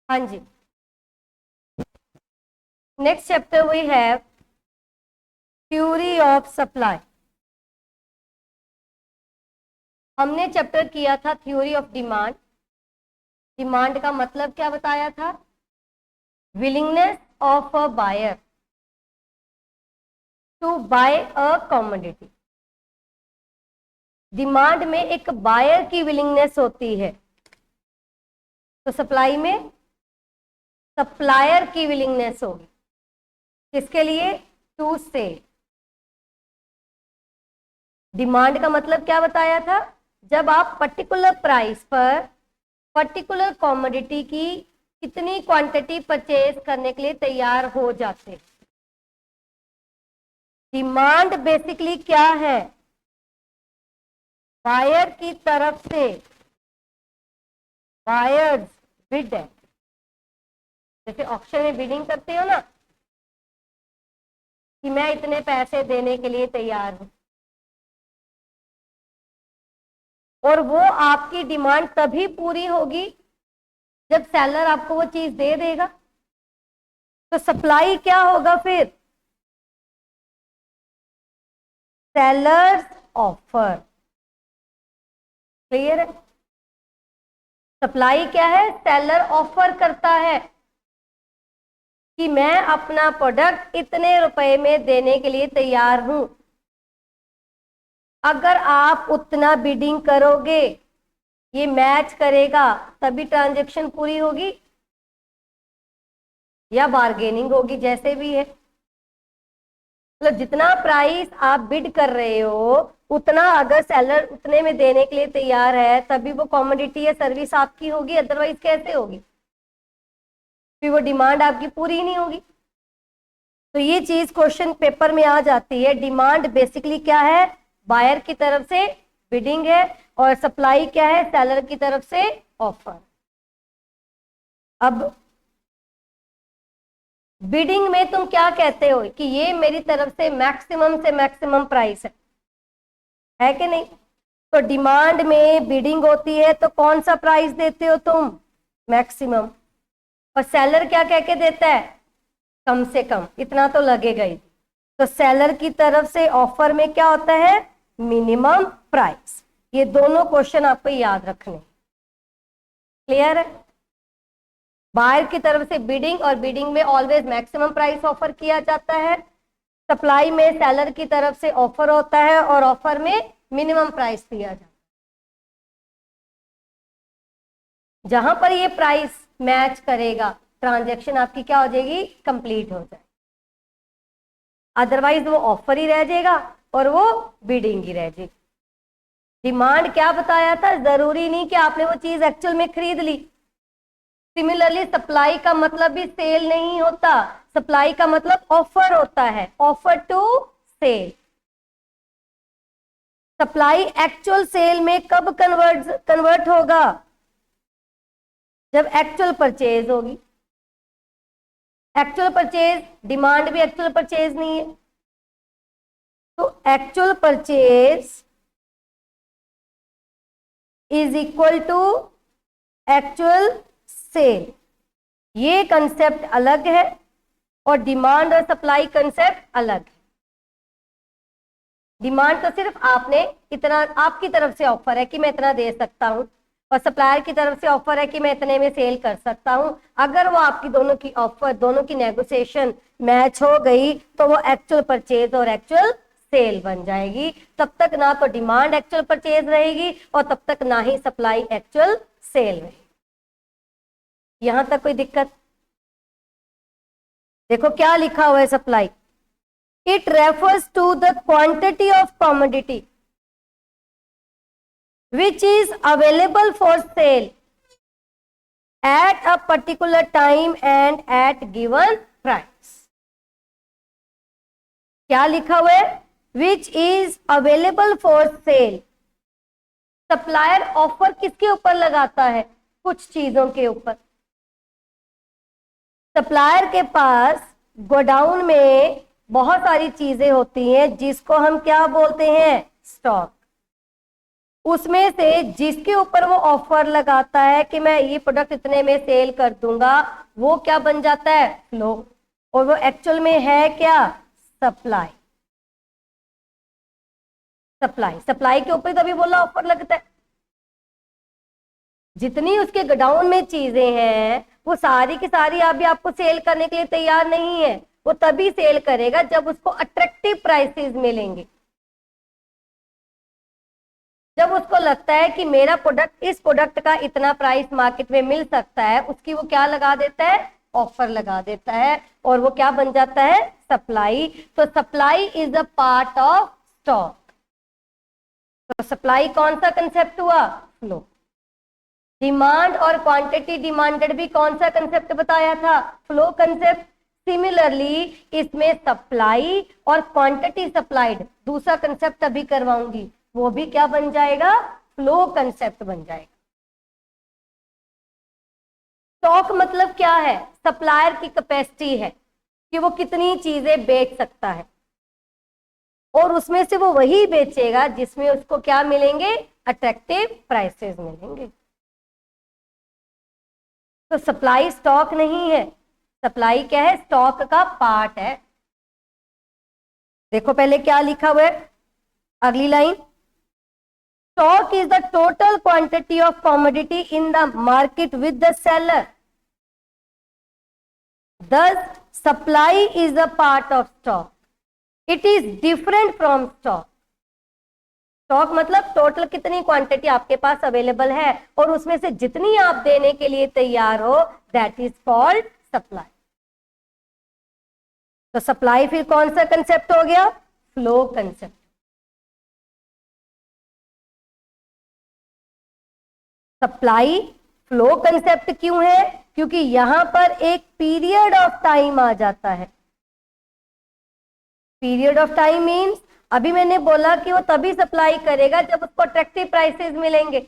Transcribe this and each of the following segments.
हाँ जी, next chapter we have theory of supply. हमने चैप्टर किया था थ्योरी ऑफ डिमांड। डिमांड का मतलब क्या बताया था? Willingness of a buyer to buy a commodity. Demand में एक बायर की विलिंगनेस होती है, तो सप्लाई में सप्लायर की विलिंगनेस होगी। किसके लिए? To cell. डिमांड का मतलब क्या बताया था? जब आप पर्टिकुलर प्राइस पर पर्टिकुलर कमोडिटी की कितनी क्वांटिटी परचेज करने के लिए तैयार हो जाते। डिमांड बेसिकली क्या है? बायर की तरफ से बायर्स बिड है। जैसे ऑक्शन में बिडिंग करते हो ना, कि मैं इतने पैसे देने के लिए तैयार हूं, और वो आपकी डिमांड तभी पूरी होगी जब सेलर आपको वो चीज दे देगा। तो सप्लाई क्या होगा फिर? Sellers offer. क्लियर है? सप्लाई क्या है? सेलर ऑफर करता है कि मैं अपना प्रोडक्ट इतने रुपए में देने के लिए तैयार हूं। अगर आप उतना बिडिंग करोगे, ये मैच करेगा, तभी ट्रांजैक्शन पूरी होगी या बार्गेनिंग होगी, जैसे भी है। मतलब जितना प्राइस आप बिड कर रहे हो, उतना अगर सेलर उतने में देने के लिए तैयार है, तभी वो कमोडिटी या सर्विस आपकी होगी, अदरवाइज कैसे होगी? फिर वो डिमांड आपकी पूरी ही नहीं होगी। तो ये चीज क्वेश्चन पेपर में आ जाती है। डिमांड बेसिकली क्या है? बायर की तरफ से बिडिंग है, और सप्लाई क्या है? सेलर की तरफ से ऑफर। अब बिडिंग में तुम क्या कहते हो कि ये मेरी तरफ से मैक्सिमम प्राइस है कि नहीं? तो डिमांड में बिडिंग होती है, तो कौन सा प्राइस देते हो तुम? मैक्सिमम। और सेलर क्या कह के देता है? कम से कम, इतना तो लगेगा ही। तो सेलर की तरफ से ऑफर में क्या होता है? Minimum price. ये दोनों क्वेश्चन आपको याद रखने। क्लियर है? बायर की तरफ से बिडिंग, और बिडिंग में ऑलवेज मैक्सिमम प्राइस ऑफर किया जाता है। सप्लाई में सेलर की तरफ से ऑफर होता है, और ऑफर में मिनिमम प्राइस दिया जाता है। जहां पर ये प्राइस मैच करेगा, ट्रांजैक्शन आपकी क्या हो जाएगी? कंप्लीट हो जाए। अदरवाइज वो ऑफर ही रह जाएगा और वो बिडिंग ही रह जाएगी। डिमांड क्या बताया था? जरूरी नहीं कि आपने वो चीज एक्चुअल में खरीद ली। सिमिलरली सप्लाई का मतलब भी सेल नहीं होता। सप्लाई का मतलब ऑफर होता है, offer to sell. Supply actual sale में कब कन्वर्ट होगा? जब एक्चुअल परचेज होगी। एक्चुअल परचेज, डिमांड भी एक्चुअल परचेज नहीं है। तो actual purchase is equal to actual sale. ये कंसेप्ट अलग है, और डिमांड और सप्लाई कंसेप्ट अलग है। डिमांड तो सिर्फ आपने इतना, आपकी तरफ से ऑफर है कि मैं इतना दे सकता हूं, और सप्लायर की तरफ से ऑफर है कि मैं इतने में सेल कर सकता हूं। अगर वो आपकी दोनों की ऑफर, दोनों की नेगोशिएशन मैच हो गई, तो वो एक्चुअल परचेज और एक्चुअल सेल बन जाएगी। तब तक ना तो डिमांड एक्चुअल परचेज रहेगी, और तब तक ना ही सप्लाई एक्चुअल सेल रहेगी। यहां तक कोई दिक्कत? देखो क्या लिखा हुआ है supply. It refers to the quantity of commodity which is available for sale at a particular time and at given price। क्या लिखा हुआ है? which is available for sale। Supplier offer किसके ऊपर लगाता है? कुछ चीजों के ऊपर। सप्लायर के पास गोडाउन में बहुत सारी चीजें होती हैं, जिसको हम क्या बोलते हैं? स्टॉक। उसमें से जिसके ऊपर वो ऑफर लगाता है कि मैं ये प्रोडक्ट इतने में सेल कर दूंगा, वो क्या बन जाता है? फ्लो। और वो एक्चुअल में है क्या? सप्लाई। सप्लाई, सप्लाई के ऊपर तभी बोला ऑफर लगता है। जितनी उसके गोडाउन में चीजें हैं वो सारी की सारी अभी आपको सेल करने के लिए तैयार नहीं है। वो तभी सेल करेगा जब उसको अट्रैक्टिव प्राइसेस मिलेंगे, जब उसको लगता है कि मेरा प्रोडक्ट, इस प्रोडक्ट का इतना प्राइस मार्केट में मिल सकता है, उसकी वो क्या लगा देता है? ऑफर लगा देता है। और वो क्या बन जाता है? सप्लाई। तो supply is a part of stock. तो सप्लाई कौन सा कंसेप्ट हुआ? फ्लो। डिमांड और क्वांटिटी डिमांडेड भी कौन सा कंसेप्ट बताया था? Flow concept. सिमिलरली इसमें सप्लाई और क्वांटिटी सप्लाइड, दूसरा कंसेप्ट अभी करवाऊंगी, वो भी क्या बन जाएगा? फ्लो कंसेप्ट बन जाएगा। स्टॉक मतलब क्या है? सप्लायर की कैपेसिटी है कि वो कितनी चीजें बेच सकता है, और उसमें से वो वही बेचेगा जिसमें उसको क्या मिलेंगे? अट्रैक्टिव प्राइसेस मिलेंगे। तो सप्लाई स्टॉक नहीं है, सप्लाई क्या है? स्टॉक का पार्ट है। देखो पहले क्या लिखा हुआ है, अगली line, stock is the total quantity of commodity in the market with the seller, thus supply is a part of stock, it is different from stock। Stock मतलब टोटल कितनी क्वांटिटी आपके पास अवेलेबल है और उसमें से जितनी आप देने के लिए तैयार हो, दैट इज कॉल्ड सप्लाई। तो सप्लाई फिर कौन सा कंसेप्ट हो गया? Flow concept. Supply flow concept क्यों है? क्योंकि यहां पर एक पीरियड ऑफ टाइम आ जाता है। पीरियड ऑफ टाइम मीन्स, अभी मैंने बोला कि वो तभी सप्लाई करेगा जब उसको अट्रैक्टिव प्राइसेस मिलेंगे।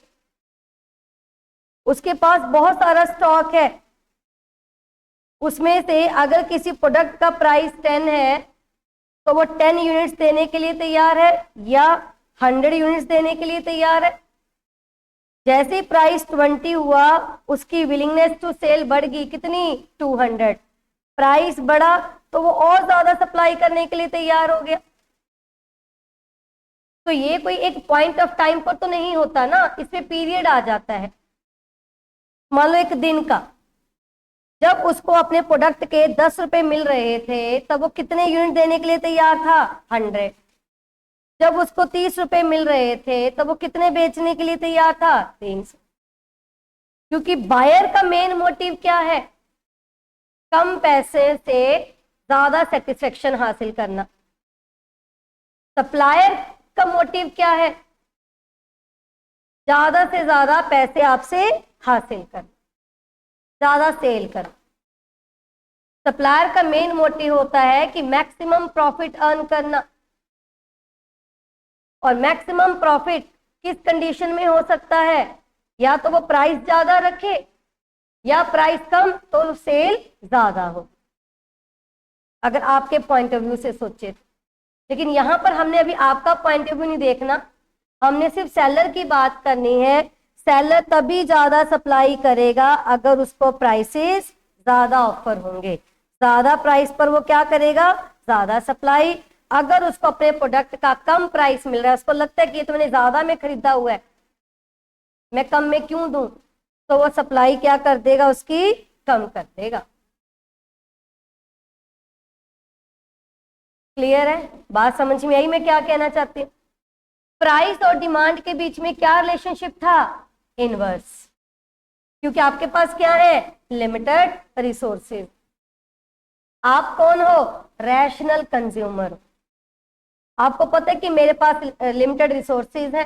उसके पास बहुत सारा स्टॉक है, उसमें से अगर किसी प्रोडक्ट का प्राइस 10 है तो वो 10 यूनिट्स देने के लिए तैयार है या 100 यूनिट्स देने के लिए तैयार है। जैसे प्राइस 20 हुआ, उसकी विलिंगनेस टू सेल बढ़ गई, कितनी? 200। प्राइस बढ़ा तो वो और ज्यादा सप्लाई करने के लिए तैयार हो गया। तो ये कोई एक पॉइंट ऑफ टाइम पर तो नहीं होता ना, इसमें पीरियड आ जाता है। मान लो एक दिन का, जब उसको अपने प्रोडक्ट के 10 रुपए मिल रहे थे तब वो कितने यूनिट देने के लिए तैयार था? 100। जब उसको 30 रुपए मिल रहे थे तब वो कितने बेचने के लिए तैयार था? 300। क्योंकि बायर का मेन मोटिव क्या है? कम पैसे से ज्यादा सेटिस्फेक्शन हासिल करना। सप्लायर का मोटिव क्या है? ज्यादा से ज्यादा पैसे आपसे हासिल करना, ज्यादा सेल करना। सप्लायर का मेन मोटिव होता है कि मैक्सिमम प्रॉफिट अर्न करना। और मैक्सिमम प्रॉफिट किस कंडीशन में हो सकता है? या तो वो प्राइस ज्यादा रखे या प्राइस कम तो सेल ज्यादा हो, अगर आपके पॉइंट ऑफ व्यू से सोचे। लेकिन यहां पर हमने अभी आपका पॉइंट ऑफ व्यू नहीं देखना, हमने सिर्फ सेलर की बात करनी है। सेलर तभी ज्यादा सप्लाई करेगा अगर उसको प्राइसेस ज्यादा ऑफर होंगे। ज्यादा प्राइस पर वो क्या करेगा? ज्यादा सप्लाई। अगर उसको अपने प्रोडक्ट का कम प्राइस मिल रहा है, उसको लगता है कि ये तो मैंने ज्यादा में खरीदा हुआ है, मैं कम में क्यों दूं, तो वो सप्लाई क्या कर देगा? उसकी कम कर देगा। क्लियर है? बात समझ में आई मैं क्या कहना चाहती हूँ? प्राइस और डिमांड के बीच में क्या रिलेशनशिप था? इनवर्स। क्योंकि आपके पास क्या है? Limited resources. आप कौन हो? Rational consumer. आपको पता है कि मेरे पास लिमिटेड रिसोर्सेज है,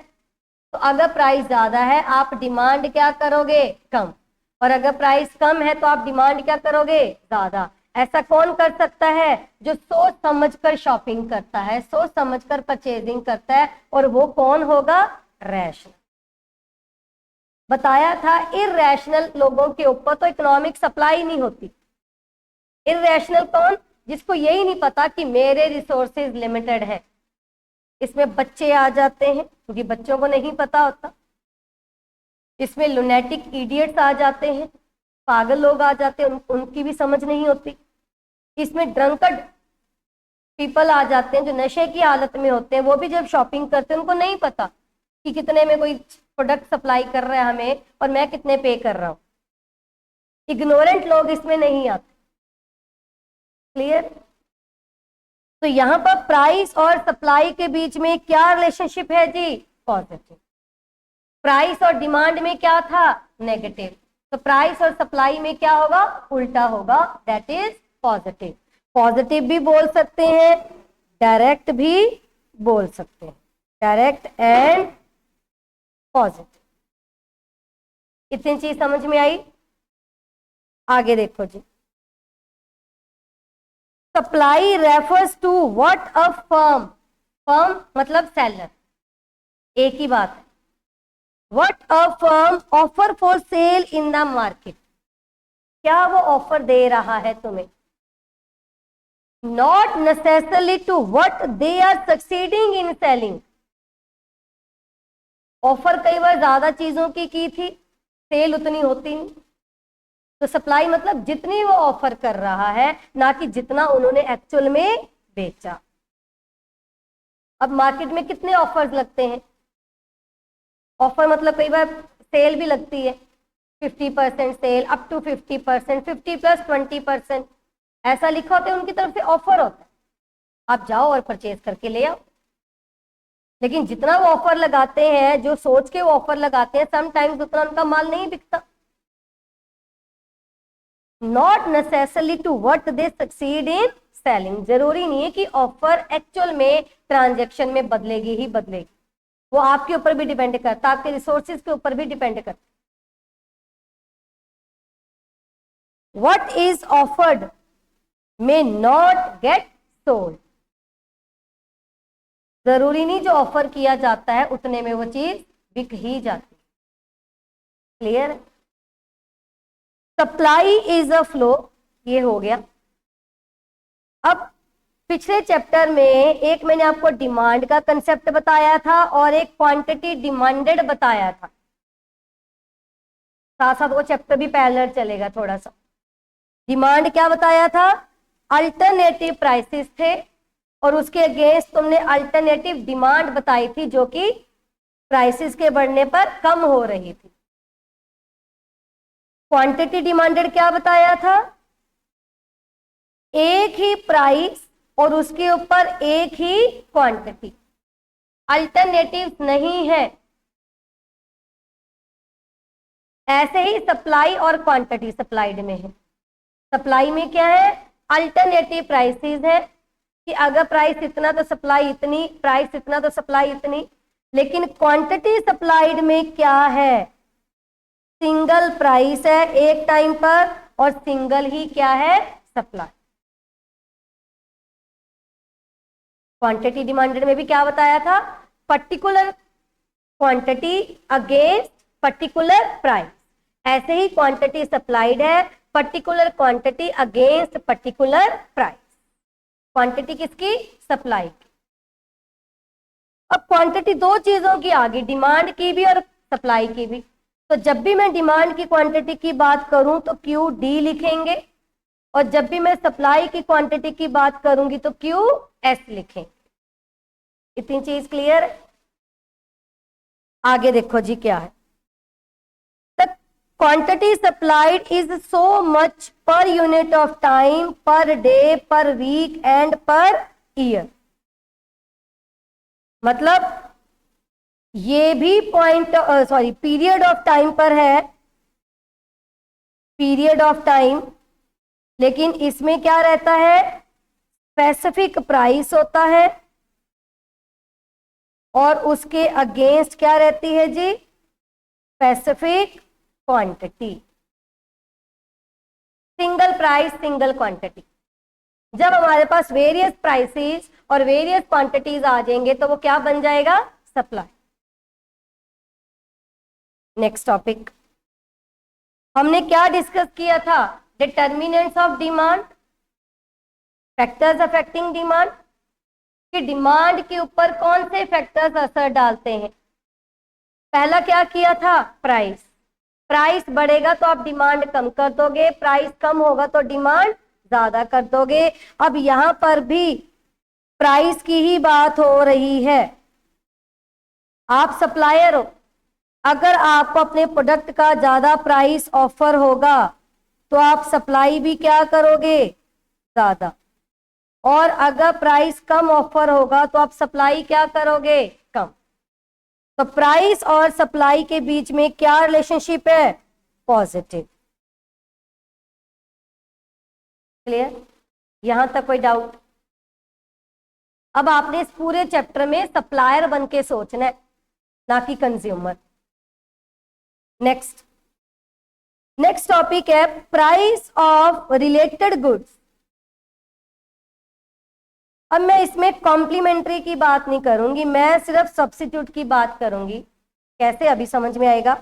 तो अगर प्राइस ज्यादा है आप डिमांड क्या करोगे? कम। और अगर प्राइस कम है तो आप डिमांड क्या करोगे? ज्यादा। ऐसा कौन कर सकता है? जो सोच समझकर शॉपिंग करता है, सोच समझकर परचेजिंग करता है, और वो कौन होगा? रैशनल। बताया था इरैशनल लोगों के ऊपर तो इकोनॉमिक सप्लाई नहीं होती। इरैशनल कौन? जिसको यही नहीं पता कि मेरे रिसोर्सेज लिमिटेड है, इसमें बच्चे आ जाते हैं क्योंकि बच्चों को नहीं पता होता, इसमें लुनेटिक इडियट्स आ जाते हैं, पागल लोग आ जाते हैं, उनकी भी समझ नहीं होती, इसमें ड्रंकर्ड पीपल आ जाते हैं जो नशे की हालत में होते हैं, वो भी जब शॉपिंग करते हैं उनको नहीं पता कि कितने में कोई प्रोडक्ट सप्लाई कर रहा है हमें और मैं कितने पे कर रहा हूं। इग्नोरेंट लोग इसमें नहीं आते। क्लियर? तो यहां पर प्राइस और सप्लाई के बीच में क्या रिलेशनशिप है जी? पॉजिटिव। प्राइस और डिमांड में क्या था? नेगेटिव। तो प्राइस और सप्लाई में क्या होगा? उल्टा होगा, दैट इज पॉजिटिव। पॉजिटिव भी बोल सकते हैं, डायरेक्ट भी बोल सकते हैं, डायरेक्ट एंड पॉजिटिव। इतनी चीज समझ में आई? आगे देखो जी, supply refers to what a firm, firm मतलब सेलर, एक ही बात है, what a firm offer for sale in the market, क्या वो ऑफर दे रहा है तुम्हें, not necessarily to what they are succeeding in selling. Offer कई बार ज्यादा चीजों की थी, सेल उतनी होती नहीं, तो सप्लाई मतलब जितनी वो ऑफर कर रहा है, ना कि जितना उन्होंने एक्चुअल में बेचा। अब मार्केट में कितने ऑफर्स लगते हैं? ऑफर मतलब कई बार सेल भी लगती है, 50% सेल, अप टू 50%, 50 प्लस 20%, ऐसा लिखा होता है, उनकी तरफ से ऑफर होता है, आप जाओ और परचेज करके ले आओ। लेकिन जितना वो ऑफर लगाते हैं, जो सोच के वो ऑफर लगाते हैं, समटाइम्स उतना उनका माल नहीं बिकता। Not necessarily to what they succeed in selling, जरूरी नहीं है कि ऑफर एक्चुअल में ट्रांजैक्शन में बदलेगी ही बदलेगी, वो आपके ऊपर भी डिपेंड करता है, आपके रिसोर्सेज के ऊपर भी डिपेंड करता है। What is offered may not get sold, जरूरी नहीं जो ऑफर किया जाता है उतने में वो चीज बिक ही जाती है। Clear? Supply is a flow, ये हो गया। अब पिछले चैप्टर में एक मैंने आपको डिमांड का कंसेप्ट बताया था और एक क्वांटिटी डिमांडेड बताया था, साथ साथ वो चैप्टर भी पैरेलल चलेगा थोड़ा सा। डिमांड क्या बताया था? अल्टरनेटिव प्राइसेस थे और उसके अगेंस्ट तुमने अल्टरनेटिव डिमांड बताई थी जो कि प्राइसेस के बढ़ने पर कम हो रही थी। क्वांटिटी डिमांडेड क्या बताया था? एक ही प्राइस और उसके ऊपर एक ही क्वांटिटी, अल्टरनेटिव नहीं है। ऐसे ही सप्लाई और क्वांटिटी सप्लाइड में है। सप्लाई में क्या है? अल्टरनेटिव प्राइसेस है कि अगर प्राइस इतना तो सप्लाई इतनी, प्राइस इतना तो सप्लाई इतनी। लेकिन क्वांटिटी सप्लाइड में क्या है? सिंगल प्राइस है एक टाइम पर और सिंगल ही क्या है? सप्लाई। क्वांटिटी डिमांडेड में भी क्या बताया था? Particular quantity against particular price. ऐसे ही क्वांटिटी सप्लाइड है, particular quantity against particular price. Quantity किसकी? सप्लाई की। अब क्वांटिटी दो चीजों की आ गई, डिमांड की भी और सप्लाई की भी। तो जब भी मैं डिमांड की क्वांटिटी की बात करूं तो क्यू डी लिखेंगे और जब भी मैं सप्लाई की क्वांटिटी की बात करूंगी तो क्यू एस लिखेंगे। इतनी चीज क्लियर? आगे देखो जी क्या है। The quantity supplied is so much per unit of time, per day, per week and per year. मतलब ये भी पॉइंट पीरियड ऑफ टाइम पर है, पीरियड ऑफ टाइम, लेकिन इसमें क्या रहता है? स्पेसिफिक प्राइस होता है और उसके अगेंस्ट क्या रहती है जी? Specific quantity. Single price single quantity. जब हमारे पास वेरियस प्राइसेस और वेरियस क्वांटिटीज आ जाएंगे तो वो क्या बन जाएगा? सप्लाई। नेक्स्ट टॉपिक हमने क्या डिस्कस किया था? Determinants of demand, factors affecting demand. कि डिमांड के ऊपर कौन से फैक्टर्स असर डालते हैं। पहला क्या किया था, प्राइस। प्राइस बढ़ेगा तो आप डिमांड कम कर दोगे, प्राइस कम होगा तो डिमांड ज्यादा कर दोगे। अब यहां पर भी प्राइस की ही बात हो रही है। आप सप्लायर हो, अगर आपको अपने प्रोडक्ट का ज्यादा प्राइस ऑफर होगा तो आप सप्लाई भी क्या करोगे, ज्यादा। और अगर प्राइस कम ऑफर होगा तो आप सप्लाई क्या करोगे, कम। तो प्राइस और सप्लाई के बीच में क्या रिलेशनशिप है, पॉजिटिव। क्लियर, यहां तक कोई डाउट? अब आपने इस पूरे चैप्टर में सप्लायर बन के सोचना है, ना कि कंज्यूमर। नेक्स्ट टॉपिक है प्राइस ऑफ रिलेटेड गुड्स। अब मैं इसमें कॉम्प्लीमेंट्री की बात नहीं करूंगी, मैं सिर्फ सब्स्टिट्यूट की बात करूंगी। कैसे, अभी समझ में आएगा।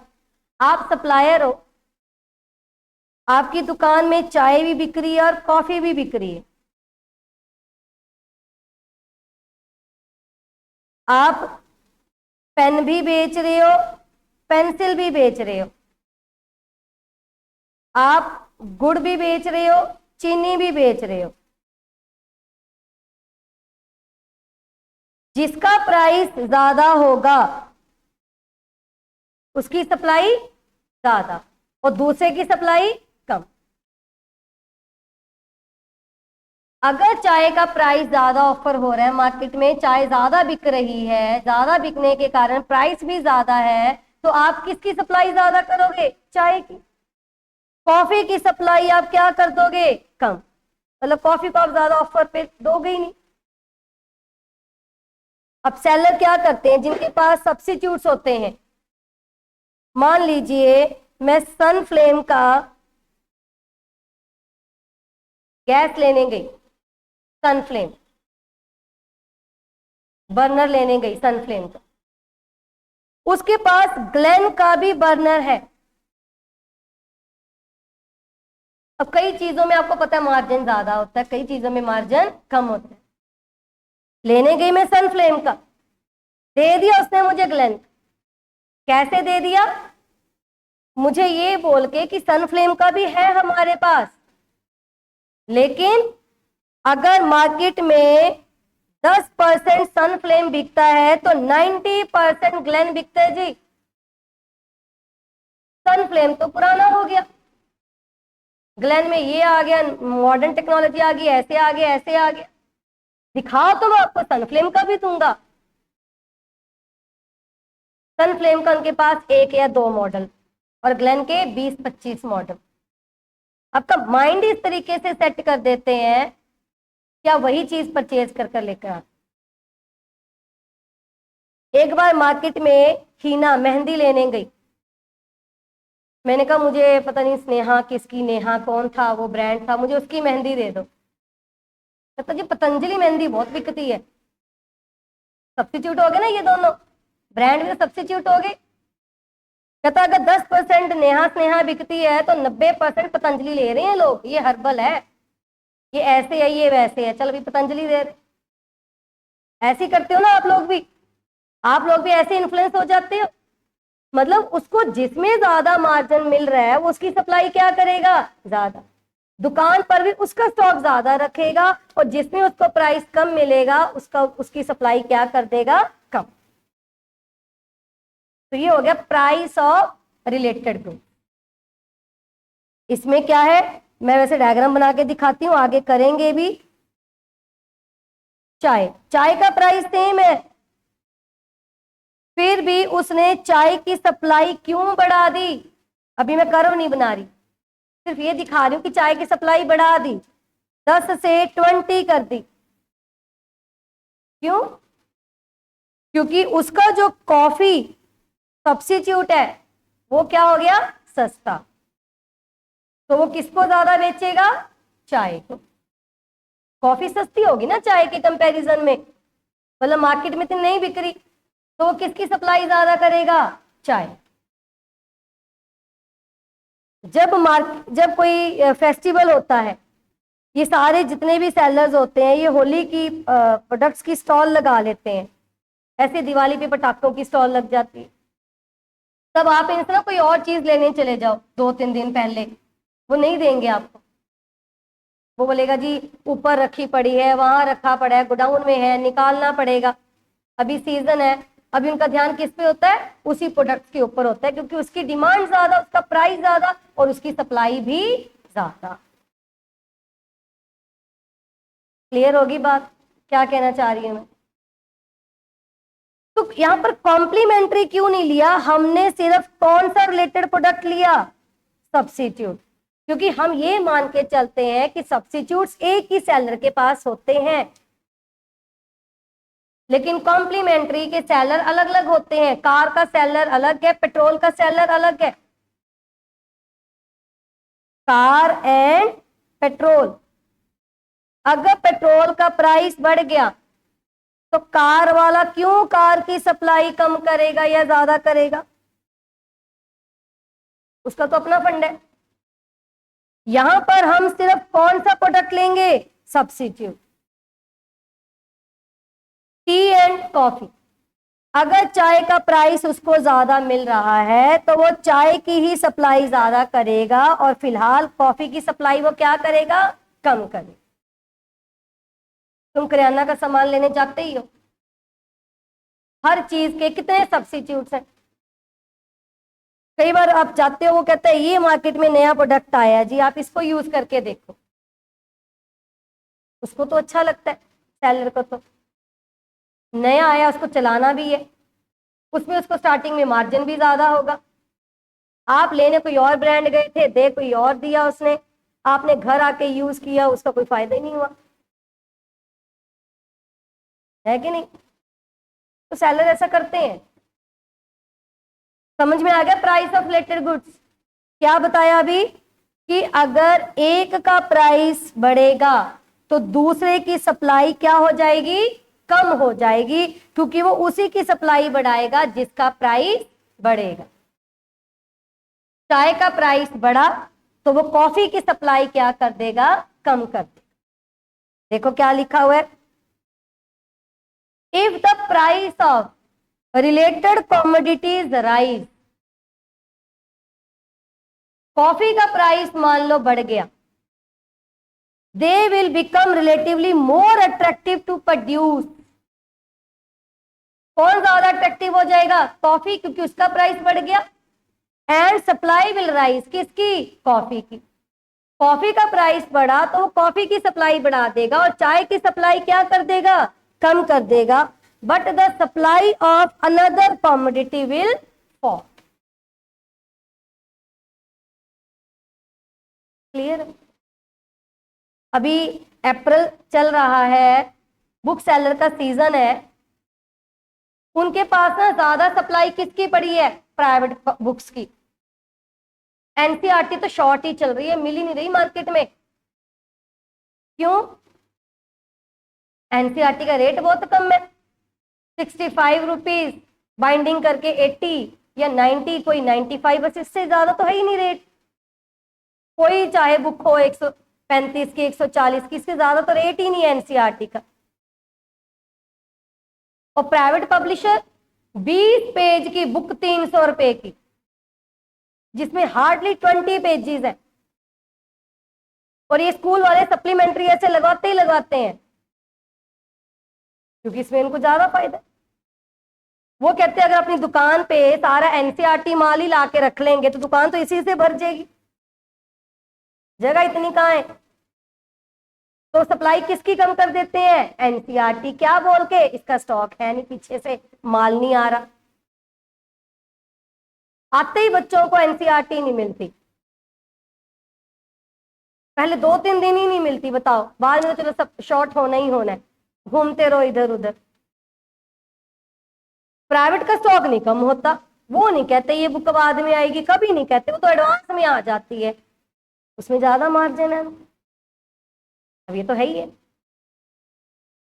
आप सप्लायर हो, आपकी दुकान में चाय भी बिक रही है और कॉफी भी बिक रही है। आप पेन भी बेच रहे हो, पेंसिल भी बेच रहे हो, आप गुड़ भी बेच रहे हो, चीनी भी बेच रहे हो। जिसका प्राइस ज्यादा होगा उसकी सप्लाई ज्यादा और दूसरे की सप्लाई कम। अगर चाय का प्राइस ज्यादा ऑफर हो रहा है, मार्केट में चाय ज्यादा बिक रही है, ज्यादा बिकने के कारण प्राइस भी ज्यादा है, तो आप किसकी सप्लाई ज्यादा करोगे, चाय की। कॉफी की सप्लाई आप क्या कर दोगे, कम। मतलब कॉफी को आप ज्यादा ऑफर पे दोगे ही नहीं। अब सेलर क्या करते हैं, जिनके पास सब्स्टिट्यूट्स होते हैं, मान लीजिए मैं सन फ्लेम का गैस लेने गई, सन फ्लेम बर्नर लेने गई सन फ्लेम का, उसके पास ग्लेन का भी बर्नर है। अब कई चीजों में आपको पता है मार्जिन ज्यादा होता है, कई चीजों में मार्जिन कम होता है। लेने गई मैं सन फ्लेम का, दे दिया उसने मुझे ग्लेन। कैसे दे दिया, मुझे ये बोल के कि सन फ्लेम का भी है हमारे पास, लेकिन अगर मार्केट में 10% सन फ्लेम बिकता है तो 90% ग्लेन बिकता है जी। सन फ्लेम तो पुराना हो गया, ग्लेन में ये आ गया, मॉडर्न टेक्नोलॉजी आ गई, ऐसे आ गया, ऐसे आ गया। दिखाओ तो मैं आपको सन फ्लेम का भी दूंगा। सन फ्लेम का उनके पास 1 या 2 मॉडल और ग्लेन के 20-25 मॉडल। आपका माइंड इस तरीके से सेट कर देते हैं, क्या वही चीज परचेज कर लेकर आते। एक बार मार्केट में हीना मेहंदी लेने गई, मैंने कहा मुझे पता नहीं स्नेहा किसकी, नेहा कौन था वो ब्रांड था, मुझे उसकी मेहंदी दे दो। कहता जी पतंजलि मेहंदी बहुत बिकती है। सब्स्टिट्यूट हो गए ना ये दोनों, ब्रांड में सब्स्टिट्यूट हो गए। कहता अगर 10% नेहा स्नेहा बिकती है तो 90% पतंजलि ले रहे हैं लोग, ये हर्बल है, ये ऐसे है, ये वैसे है, चल अभी पतंजलि दे रहे। ऐसे ही करते हो ना आप लोग भी ऐसे इन्फ्लुएंस हो जाते हो। मतलब उसको जिसमें ज्यादा मार्जिन मिल रहा है वो उसकी सप्लाई क्या करेगा, ज्यादा। दुकान पर भी उसका स्टॉक ज्यादा रखेगा और जिसमें उसको प्राइस कम मिलेगा उसकी सप्लाई क्या कर देगा, कम। तो ये हो गया प्राइस ऑफ रिलेटेड गुड। इसमें क्या है, मैं वैसे डायग्राम बना के दिखाती हूं, आगे करेंगे भी। चाय का प्राइस सेम है, फिर भी उसने चाय की सप्लाई क्यों बढ़ा दी। अभी मैं कर्व नहीं बना रही, सिर्फ ये दिखा रही हूं कि चाय की सप्लाई बढ़ा दी, 10 से 20 कर दी। क्यों, क्योंकि उसका जो कॉफी सब्स्टिट्यूट है वो क्या हो गया, सस्ता। तो वो किसको ज्यादा बेचेगा, चाय को। कॉफी सस्ती होगी ना चाय के कंपैरिजन में, मतलब मार्केट में तो नहीं बिक रही, तो वो किसकी सप्लाई ज्यादा करेगा, चाय। जब कोई फेस्टिवल होता है ये सारे जितने भी सेलर्स होते हैं ये होली की प्रोडक्ट्स की स्टॉल लगा लेते हैं, ऐसे दिवाली पे पटाखों की स्टॉल लग जाती है। तब आप इनसे ना कोई और चीज लेने चले जाओ 2-3 दिन पहले, वो नहीं देंगे आपको। वो बोलेगा जी ऊपर रखी पड़ी है, वहां रखा पड़ा है, गोडाउन में है, निकालना पड़ेगा, अभी सीजन है। अभी उनका ध्यान किस पे होता है? उसी प्रोडक्ट के ऊपर होता है, क्योंकि उसकी डिमांड ज्यादा, उसका प्राइस ज्यादा और उसकी सप्लाई भी ज्यादा। क्लियर होगी बात क्या कहना चाह रही हूं मैं? तो यहां पर कॉम्प्लीमेंट्री क्यों नहीं लिया हमने? सिर्फ कौन सा रिलेटेड प्रोडक्ट लिया? सब्स्टिट्यूट। क्योंकि हम ये मान के चलते हैं कि सब्स्टिट्यूट्स एक ही सेलर के पास होते हैं, लेकिन कॉम्प्लीमेंट्री के सेलर अलग अलग होते हैं। कार का सेलर अलग है, पेट्रोल का सेलर अलग है। कार एंड पेट्रोल, अगर पेट्रोल का प्राइस बढ़ गया तो कार वाला क्यों कार की सप्लाई कम करेगा या ज्यादा करेगा? उसका तो अपना फंड है। यहां पर हम सिर्फ कौन सा प्रोडक्ट लेंगे? सब्स्टिट्यूट। टी एंड कॉफी, अगर चाय का प्राइस उसको ज्यादा मिल रहा है तो वो चाय की ही सप्लाई ज्यादा करेगा, और फिलहाल कॉफी की सप्लाई वो क्या करेगा? कम करेगा। तुम किराना का सामान लेने जाते ही हो, हर चीज के कितने सब्स्टिट्यूट्स हैं। कई बार आप जाते हो, वो कहते हैं ये मार्केट में नया प्रोडक्ट आया है जी, आप इसको यूज करके देखो। उसको तो अच्छा लगता है, सेलर को तो नया आया, उसको चलाना भी है, उसमें उसको स्टार्टिंग में मार्जिन भी ज्यादा होगा। आप लेने कोई और ब्रांड गए थे, दे कोई और दिया उसने, आपने घर आके यूज किया, उसका कोई फायदा ही नहीं हुआ, है कि नहीं? तो सेलर ऐसा करते हैं। समझ में आ गया? प्राइस ऑफ रिलेटेड गुड्स क्या बताया अभी? कि अगर एक का प्राइस बढ़ेगा तो दूसरे की सप्लाई क्या हो जाएगी? कम हो जाएगी, क्योंकि वो उसी की सप्लाई बढ़ाएगा जिसका प्राइस बढ़ेगा। चाय का प्राइस बढ़ा तो वो कॉफी की सप्लाई क्या कर देगा? कम कर देगा। देखो क्या लिखा हुआ है, if the price of related commodities rise, coffee का प्राइस मान लो बढ़ गया, they will become relatively more attractive to produce. कौन ज्यादा अट्रैक्टिव हो जाएगा? कॉफी, क्योंकि उसका प्राइस बढ़ गया। एंड सप्लाई विल राइज, किसकी? कॉफी की। कॉफी का प्राइस बढ़ा तो वो कॉफी की सप्लाई बढ़ा देगा, और चाय की सप्लाई क्या कर देगा? कम कर देगा। But the supply of another commodity will fall. Clear? अभी अप्रैल चल रहा है, बुक सेलर का सीजन है, उनके पास ना ज्यादा सप्लाई किसकी पड़ी है? प्राइवेट बुक्स की। एनसीईआरटी तो शॉर्ट ही चल रही है, मिल ही नहीं रही मार्केट में। क्यों? एनसीईआरटी का रेट बहुत कम है, 65 रुपीज, बाइंडिंग करके 80 या 90, कोई 95, बस इससे ज्यादा तो है ही नहीं रेट। कोई चाहे बुक हो 135 की, 140 की, इससे ज्यादा तो रेट ही नहीं है एनसीईआरटी का। और प्राइवेट पब्लिशर 20 पेज की बुक 300 रुपए की, जिसमें हार्डली 20 पेजेस है, और ये स्कूल वाले सप्लीमेंट्री ऐसे लगवाते ही लगवाते हैं, क्योंकि इसमें इनको ज्यादा फायदा है। वो कहते हैं अगर अपनी दुकान पे सारा एनसीईआरटी माल ही ला के रख लेंगे तो दुकान तो इसी से भर जाएगी, जगह इतनी कहाँ है। तो सप्लाई किसकी कम कर देते हैं? एनसीईआरटी। क्या बोल के? इसका स्टॉक है नहीं, पीछे से माल नहीं आ रहा। आते ही बच्चों को एनसीईआरटी नहीं मिलती, पहले 2-3 दिन ही नहीं मिलती, बताओ, बाद में तो चलो सब शॉर्ट होना ही होना है, घूमते रहो इधर उधर। प्राइवेट का स्टॉक नहीं कम होता, वो नहीं कहते ये बुक बाद में आएगी, कभी नहीं कहते, वो तो एडवांस में आ जाती है, उसमें ज्यादा मार्जिन है। अब ये तो है ही है।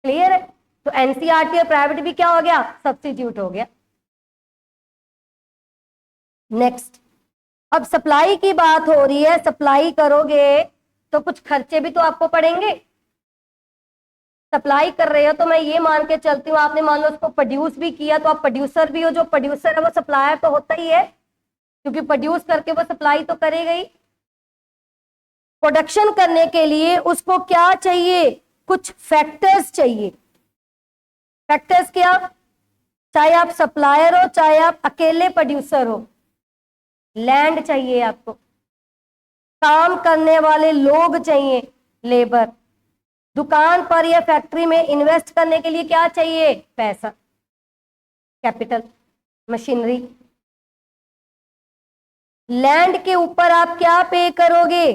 क्लियर है? तो एनसीईआरटी और प्राइवेट भी क्या हो गया? सब्स्टिट्यूट हो गया। नेक्स्ट, अब सप्लाई की बात हो रही है, सप्लाई करोगे तो कुछ खर्चे भी तो आपको पड़ेंगे। सप्लाई कर रहे हो तो मैं ये मान के चलती हूँ, आपने मान लो उसको प्रोड्यूस भी किया तो आप प्रोड्यूसर भी हो, जो प्रोड्यूसर है वो सप्लायर तो होता ही है, क्योंकि प्रोड्यूस करके वो सप्लाई तो करेगा ही। प्रोडक्शन करने के लिए उसको क्या चाहिए, कुछ फैक्टर्स चाहिए। फैक्टर्स क्या, चाहे आप सप्लायर हो चाहे आप अकेले प्रोड्यूसर हो, लैंड चाहिए आपको, काम करने वाले लोग चाहिए, लेबर, दुकान पर या फैक्ट्री में इन्वेस्ट करने के लिए क्या चाहिए, पैसा, कैपिटल, मशीनरी। लैंड के ऊपर आप क्या पे करोगे,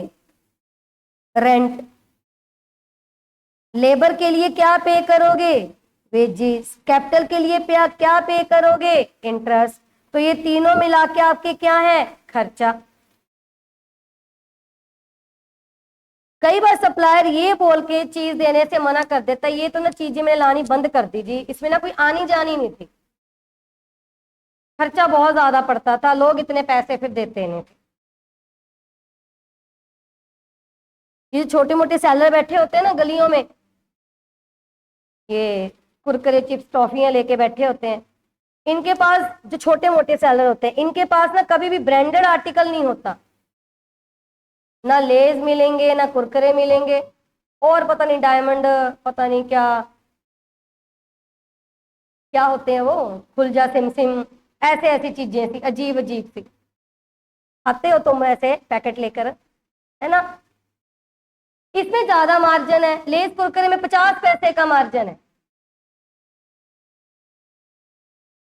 रेंट। लेबर के लिए क्या पे करोगे, वेजेस। कैपिटल के लिए क्या पे करोगे, इंटरेस्ट। तो ये तीनों मिला के आपके क्या है, खर्चा। कई बार सप्लायर ये बोल के चीज देने से मना कर देता है, ये तो ना चीजें मैंने लानी बंद कर दीजिए, इसमें ना कोई आनी जानी नहीं थी, खर्चा बहुत ज्यादा पड़ता था, लोग इतने पैसे फिर देते नहीं थे। ये छोटे मोटे सेलर बैठे होते हैं ना गलियों में, ये कुरकुरे चिप्स टॉफियां लेके बैठे होते हैं, इनके पास, जो छोटे मोटे सेलर होते हैं, इनके पास ना कभी भी ब्रांडेड आर्टिकल नहीं होता, ना लेज मिलेंगे ना कुरकुरे मिलेंगे, और पता नहीं डायमंड, पता नहीं क्या क्या होते हैं वो, खुलजा सिमसिम, ऐसे ऐसी चीजें थी अजीब अजीब सी। आते हो तुम ऐसे पैकेट लेकर, है ना। इसमें ज्यादा मार्जिन है, लेस कुरकुरे में 50 पैसे का मार्जिन है,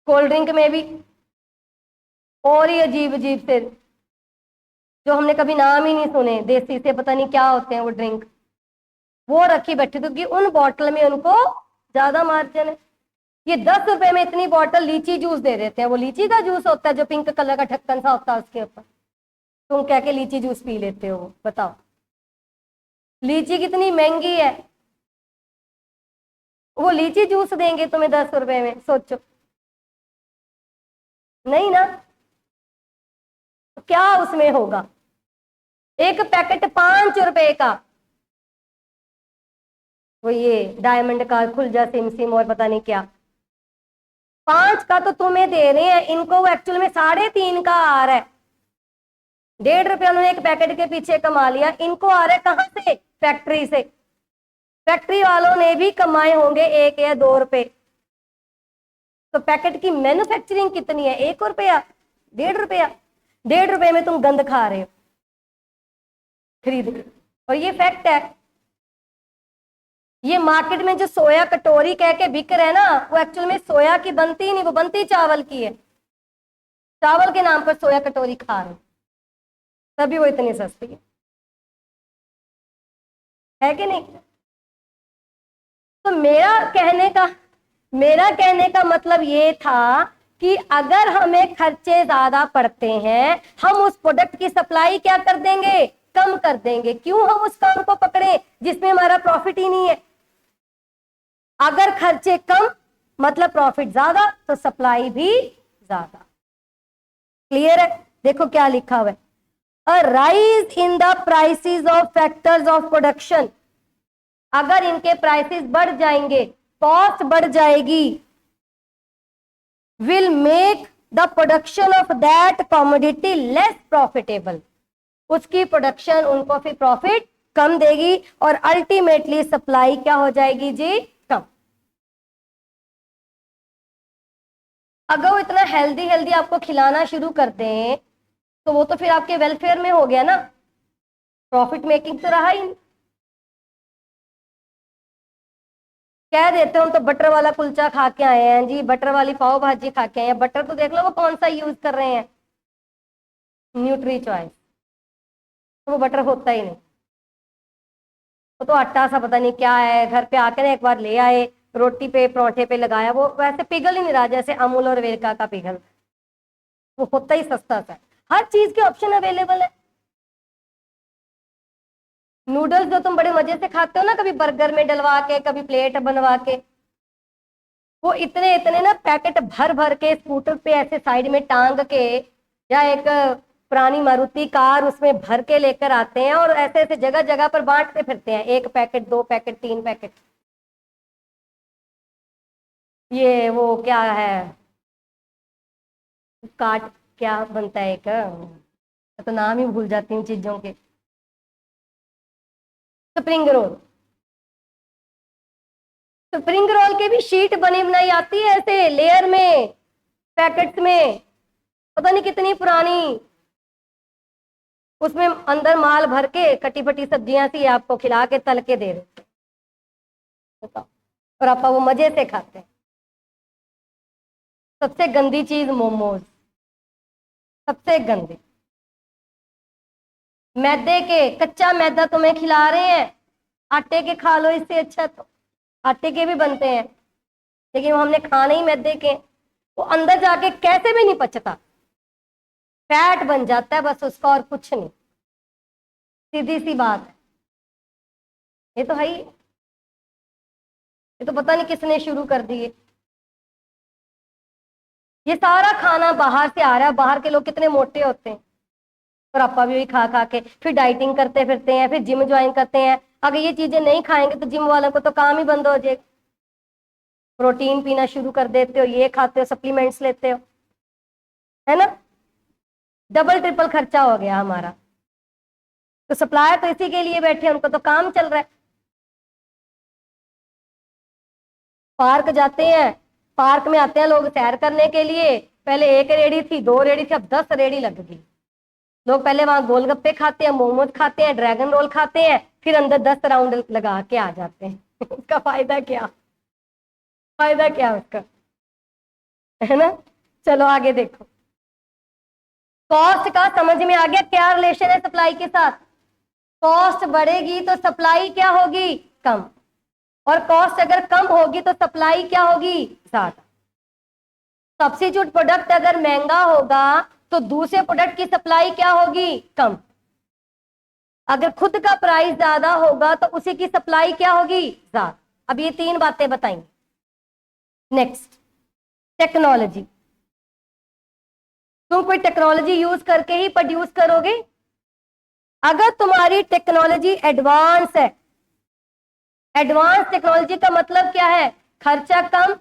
कोल्ड ड्रिंक में भी और ही अजीब अजीब से, जो हमने कभी नाम ही नहीं सुने, देसी से पता नहीं क्या होते हैं वो ड्रिंक, वो रखी बैठी, क्योंकि उन बॉटल में उनको ज्यादा मार्जिन है। ये 10 रुपए में इतनी बॉटल लीची जूस दे देते हैं, वो लीची का जूस होता है जो पिंक कलर का ढक्कन सा होता है उसके ऊपर, तुम कह के लीची जूस पी लेते हो, बताओ। लीची कितनी महंगी है, वो लीची जूस देंगे तुम्हें 10 रुपए में, सोचो। नहीं ना, तो क्या उसमें होगा, एक पैकेट 5 रुपए का, वो ये डायमंड का, खुलजा सिमसिम और पता नहीं क्या, 5 का तो तुम्हें दे रहे हैं, इनको वो एक्चुअल में 3.5 का आ रहा है। 1.5 रुपया उन्होंने एक पैकेट के पीछे कमा लिया, इनको आ रहा है कहां से, फैक्ट्री से। फैक्ट्री वालों ने भी कमाए होंगे 1 या 2 रुपए, तो पैकेट की मैन्युफैक्चरिंग कितनी है, 1 रुपया, 1.5 रुपया, 1.5 रुपए में तुम गंद खा रहे हो खरीद के, और ये फैक्ट है। ये मार्केट में जो सोया कटोरी कह के बिक रहे हैं ना, वो एक्चुअल में सोया की बनती ही नहीं, वो बनती चावल की है, चावल के नाम पर सोया कटोरी खा रहे, तभी वो इतनी सस्ती है कि नहीं। तो मेरा कहने का मतलब ये था कि अगर हमें खर्चे ज्यादा पड़ते हैं, हम उस प्रोडक्ट की सप्लाई क्या कर देंगे, कम कर देंगे। क्यों हम उस काम को पकड़े जिसमें हमारा प्रॉफिट ही नहीं है। अगर खर्चे कम मतलब प्रॉफिट ज्यादा, तो सप्लाई भी ज्यादा। क्लियर है, देखो क्या लिखा हुआ है, a rise in the prices of factors of production. अगर इनके प्राइसेस बढ़ जाएंगे, कॉस्ट बढ़ जाएगी, will make the production of that commodity less profitable. उसकी प्रोडक्शन उनको फिर प्रॉफिट कम देगी, और अल्टीमेटली सप्लाई क्या हो जाएगी जी, कम। अगर वो इतना हेल्दी हेल्दी आपको खिलाना शुरू कर दें, तो वो तो फिर आपके वेलफेयर में हो गया ना, प्रॉफिट मेकिंग तो रहा ही नहीं। कह देते हैं हम तो बटर वाला कुलचा खा के आए हैं जी, बटर वाली पाव भाजी खा के आए हैं, बटर तो देख लो वो कौन सा यूज कर रहे हैं, न्यूट्री चॉइस, तो वो बटर होता ही नहीं, वो तो आटा सा पता नहीं क्या है, घर पे आके ना एक बार ले आए, रोटी पे परोठे पे लगाया, वो वैसे पिघल ही नहीं रहा जैसे अमूल और वेरका का पिघल, वो होता ही सस्ता सा। हर चीज के ऑप्शन अवेलेबल है। नूडल्स जो तुम बड़े मजे से खाते हो ना, कभी बर्गर में डलवा के, कभी प्लेट बनवा के, वो इतने इतने ना पैकेट भर भर के स्कूटर पे ऐसे साइड में टांग के, या एक पुरानी मारुति कार उसमें भर के लेकर आते हैं और ऐसे ऐसे जगह जगह पर बांटते फिरते हैं, 1 पैकेट 2 पैकेट 3 पैकेट। ये वो क्या है, काट क्या बनता है एक, तो नाम ही भूल जाती हूँ चीजों के। स्प्रिंग रोल, स्प्रिंग रोल की भी शीट बनी बनाई आती है ऐसे लेयर में, पैकेट्स में, पता नहीं कितनी पुरानी, उसमें अंदर माल भर के कटी फटी सब्जियां सी आपको खिला के तल के दे रहे, बताओ, और आप वो मजे से खाते हैं। सबसे गंदी चीज मोमोज, सबसे गंदी। मैदे के, कच्चा मैदा तुम्हें खिला रहे हैं, आटे के खा लो, इससे अच्छा तो आटे के भी बनते हैं, लेकिन वो हमने खाने ही मैदे के, वो अंदर जाके कैसे भी नहीं पचता, फैट बन जाता है बस उसका, और कुछ नहीं, सीधी सी बात है। ये तो है ही, ये तो पता नहीं किसने शुरू कर दिए। ये सारा खाना बाहर से आ रहा है, बाहर के लोग कितने मोटे होते हैं, और आपा भी वही खा खा के फिर डाइटिंग करते फिरते हैं, फिर जिम ज्वाइन करते हैं। अगर ये चीजें नहीं खाएंगे तो जिम वालों को तो काम ही बंद हो जाएगा। प्रोटीन पीना शुरू कर देते हो, ये खाते हो, सप्लीमेंट्स लेते हो, है ना, डबल ट्रिपल खर्चा हो गया हमारा। तो सप्लायर तो इसी के लिए बैठे हैं, उनको तो काम चल रहा है। पार्क जाते हैं, पार्क में आते हैं लोग सैर करने के लिए, पहले 1 रेडी थी 2 रेडी थी, अब 10 रेडी लग गई। लोग पहले वहां गोलगप्पे खाते हैं, मोमोज खाते हैं, ड्रैगन रोल खाते हैं, फिर अंदर 10 राउंड लगा के आ जाते हैं। उसका फायदा क्या, फायदा क्या उसका, है ना। चलो आगे देखो, कॉस्ट का समझ में आ गया क्या रिलेशन है सप्लाई के साथ। कॉस्ट बढ़ेगी तो सप्लाई क्या होगी, कम, और कॉस्ट अगर कम होगी तो सप्लाई क्या होगी, ज्यादा। सब्स्टिट्यूट प्रोडक्ट अगर महंगा होगा तो दूसरे प्रोडक्ट की सप्लाई क्या होगी, कम। अगर खुद का प्राइस ज्यादा होगा तो उसी की सप्लाई क्या होगी, ज्यादा। अब ये 3 बातें बताएंगे। Next, technology. तुम कोई टेक्नोलॉजी यूज करके ही प्रोड्यूस करोगे। अगर तुम्हारी टेक्नोलॉजी एडवांस है, एडवांस टेक्नोलॉजी का मतलब क्या है, खर्चा कम,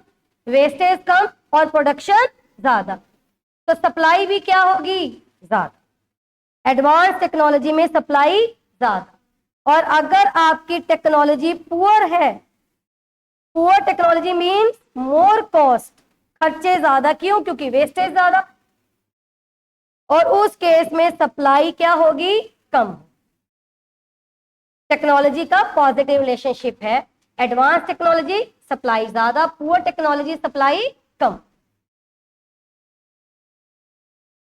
वेस्टेज कम और प्रोडक्शन ज्यादा, तो सप्लाई भी क्या होगी, ज्यादा। एडवांस टेक्नोलॉजी में सप्लाई ज्यादा। और अगर आपकी टेक्नोलॉजी पुअर है, poor technology means more cost, खर्चे ज्यादा, क्यों, क्योंकि वेस्टेज ज्यादा, और उस केस में सप्लाई क्या होगी, कम। टेक्नोलॉजी का पॉजिटिव रिलेशनशिप है, एडवांस टेक्नोलॉजी सप्लाई ज्यादा, पुअर टेक्नोलॉजी सप्लाई कम।